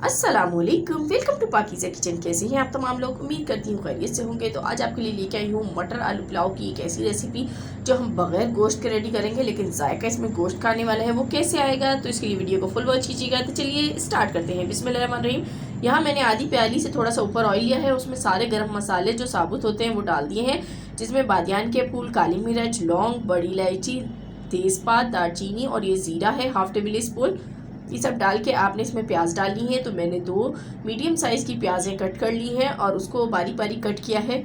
अस्सलामुअलैकुम, welcome to Pakeezah kitchen. कैसे हैं आप तमाम लोग? उम्मीद करती हूँ खैरियत से होंगे। तो आज आपके लिए लेके आई हूँ मटर आलू पुलाव की एक ऐसी रेसिपी जो हम बगैर गोश्त के रेडी करेंगे, लेकिन जायका इसमें गोश्त खाने वाला है। वो कैसे आएगा, तो इसके लिए वीडियो को फुल वॉच कीजिएगा। तो चलिए स्टार्ट करते हैं। बिस्मिल्लाहिर्रहमानिर्रहीम। यहाँ मैंने आधी प्याली से थोड़ा सा ऊपर ऑयल लिया है, उसमें सारे गर्म मसाले जो साबुत होते हैं वो डाल दिए हैं, जिसमें बादियान के फूल, काली मिर्च, लौंग, बड़ी इलायची, तेज़पात, दालचीनी और ये ज़ीरा है हाफ टेबल स्पून। ये सब डाल के आपने इसमें प्याज डालनी है। तो मैंने 2 मीडियम साइज़ की प्याज़ें कट कर ली हैं और उसको बारीक बारीक कट किया है।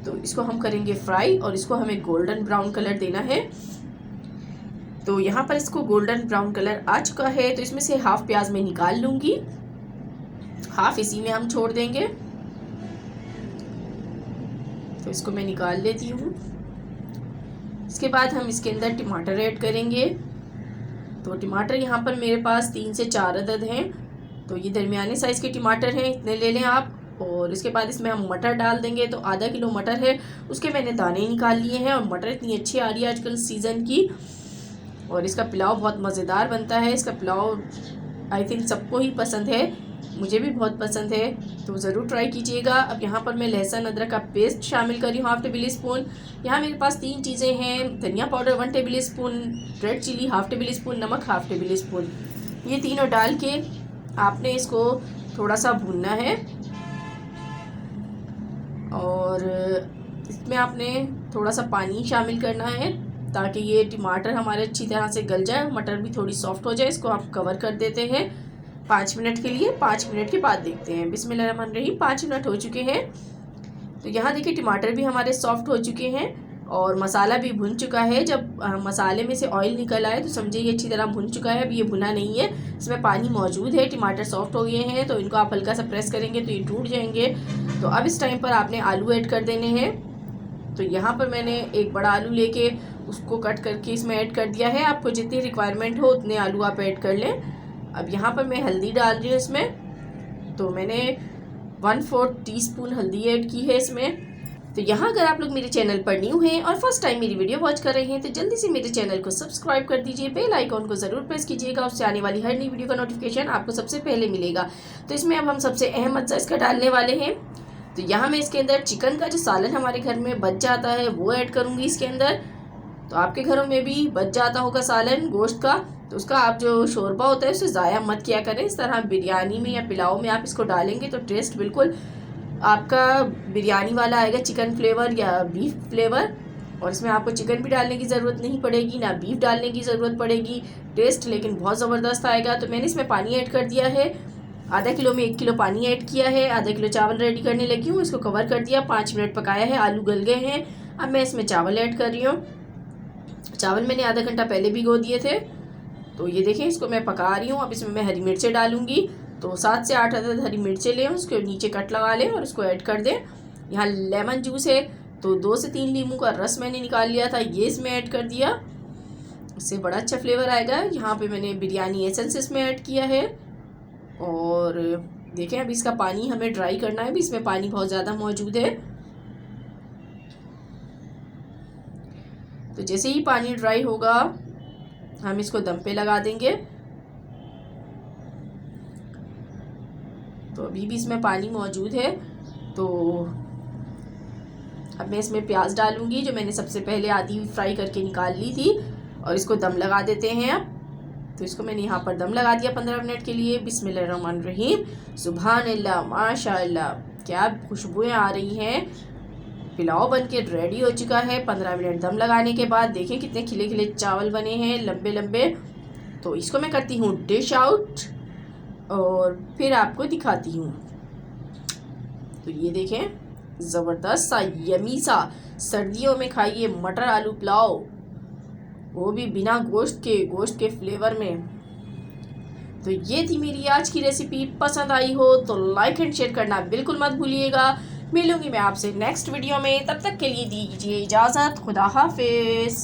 तो इसको हम करेंगे फ्राई और इसको हमें गोल्डन ब्राउन कलर देना है। तो यहाँ पर इसको गोल्डन ब्राउन कलर आ चुका है, तो इसमें से हाफ प्याज मैं निकाल लूँगी, हाफ इसी में हम छोड़ देंगे। तो इसको मैं निकाल लेती हूँ। इसके बाद हम इसके अंदर टमाटर ऐड करेंगे। तो टमाटर यहाँ पर मेरे पास 3 से 4 अदद हैं। तो ये दरमियाने साइज़ के टमाटर हैं, इतने ले लें आप। और इसके बाद इसमें हम मटर डाल देंगे। तो आधा किलो मटर है, उसके मैंने दाने निकाल लिए हैं। और मटर इतनी अच्छी आ रही है आजकल सीज़न की, और इसका पुलाव बहुत मज़ेदार बनता है। इसका पुलाव आई थिंक सबको ही पसंद है, मुझे भी बहुत पसंद है, तो ज़रूर ट्राई कीजिएगा। अब यहाँ पर मैं लहसुन अदरक का पेस्ट शामिल कर रही हूँ हाफ टेबल स्पून। यहाँ मेरे पास 3 चीज़ें हैं: धनिया powder 1 tablespoon, red chilli half tablespoon, नमक हाफ टेबल स्पून। ये तीनों डाल के आपने इसको थोड़ा सा भूनना है। और इसमें आपने थोड़ा सा पानी शामिल करना है ताकि ये टमाटर हमारे अच्छी तरह से गल जाए, मटर भी थोड़ी सॉफ्ट हो जाए। इसको आप कवर कर देते हैं 5 मिनट के लिए। 5 मिनट के बाद देखते हैं। बिस्मिल्लाहिर्रहमानिर्रहीम। 5 मिनट हो चुके हैं। तो यहाँ देखिए टमाटर भी हमारे सॉफ्ट हो चुके हैं और मसाला भी भुन चुका है। जब मसाले में से ऑयल निकल आए तो समझिए ये अच्छी तरह भुन चुका है। अब ये भुना नहीं है, इसमें पानी मौजूद है। टमाटर सॉफ्ट हो गए हैं, तो इनको आप हल्का सा प्रेस करेंगे तो ये टूट जाएंगे। तो अब इस टाइम पर आपने आलू ऐड कर देने हैं। तो यहाँ पर मैंने एक बड़ा आलू लेके उसको कट करके इसमें ऐड कर दिया है। आपको जितनी रिक्वायरमेंट हो उतने आलू आप ऐड कर लें। अब यहाँ पर मैं हल्दी डाल रही हूँ इसमें। तो मैंने 1/4 टीस्पून हल्दी ऐड की है इसमें। तो यहाँ अगर आप लोग मेरे चैनल पर न्यू हैं और फर्स्ट टाइम मेरी वीडियो वॉच कर रहे हैं तो जल्दी से मेरे चैनल को सब्सक्राइब कर दीजिए, बेल आइकॉन को ज़रूर प्रेस कीजिएगा, उससे आने वाली हर नई वीडियो का नोटिफिकेशन आपको सबसे पहले मिलेगा। तो इसमें अब हम सबसे अहम अज्जा इसका डालने वाले हैं। तो यहाँ मैं इसके अंदर चिकन का जो सालन हमारे घर में बच जाता है वो ऐड करूँगी इसके अंदर। तो आपके घरों में भी बच जाता होगा सालन गोश्त का, तो उसका आप जो शोरबा होता है उसे ज़ाया मत किया करें। इस तरह बिरयानी में या पुलाव में आप इसको डालेंगे तो टेस्ट बिल्कुल आपका बिरयानी वाला आएगा, चिकन फ्लेवर या बीफ फ्लेवर। और इसमें आपको चिकन भी डालने की ज़रूरत नहीं पड़ेगी, ना बीफ डालने की ज़रूरत पड़ेगी। टेस्ट लेकिन बहुत ज़बरदस्त आएगा। तो मैंने इसमें पानी ऐड कर दिया है। आधा किलो में 1 किलो पानी ऐड किया है। आधा किलो चावल रेडी करने लगी हूँ। इसको कवर कर दिया, 5 मिनट पकाया है, आलू गल गए हैं। अब मैं इसमें चावल ऐड कर रही हूँ। चावल मैंने आधा घंटा पहले भिगो दिए थे। तो ये देखें, इसको मैं पका रही हूँ। अब इसमें मैं हरी मिर्चें डालूंगी। तो 7 से 8 अदद हरी मिर्चें लें, उसके नीचे कट लगा लें और इसको ऐड कर दें। यहाँ लेमन जूस है, तो 2 से 3 नींबू का रस मैंने निकाल लिया था, ये इसमें ऐड कर दिया। इससे बड़ा अच्छा फ्लेवर आएगा। यहाँ पे मैंने बिरयानी एसेंस इसमें ऐड किया है। और देखें, अभी इसका पानी हमें ड्राई करना है। अभी इसमें पानी बहुत ज़्यादा मौजूद है। तो जैसे ही पानी ड्राई होगा हम इसको दम पे लगा देंगे। तो अभी भी इसमें पानी मौजूद है। तो अब मैं इसमें प्याज डालूंगी जो मैंने सबसे पहले आधी फ्राई करके निकाल ली थी, और इसको दम लगा देते हैं अब। तो इसको मैंने यहाँ पर दम लगा दिया 15 मिनट के लिए। बिस्मिल्लाहिर्रहमानिर्रहीम। सुभान अल्लाह, माशाअल्लाह, क्या खुशबुएं आ रही हैं। पुलाव बन के रेडी हो चुका है 15 मिनट दम लगाने के बाद। देखें कितने खिले खिले चावल बने हैं, लंबे लंबे। तो इसको मैं करती हूँ डिश आउट और फिर आपको दिखाती हूँ। तो ये देखें, ज़बरदस्त सा यमी सा सर्दियों में खाइए मटर आलू पुलाव, वो भी बिना गोश्त के फ्लेवर में। तो ये थी मेरी आज की रेसिपी। पसंद आई हो तो लाइक एंड शेयर करना बिल्कुल मत भूलिएगा। मिलूंगी मैं आपसे नेक्स्ट वीडियो में, तब तक के लिए दीजिए इजाज़त। खुदा हाफिज़।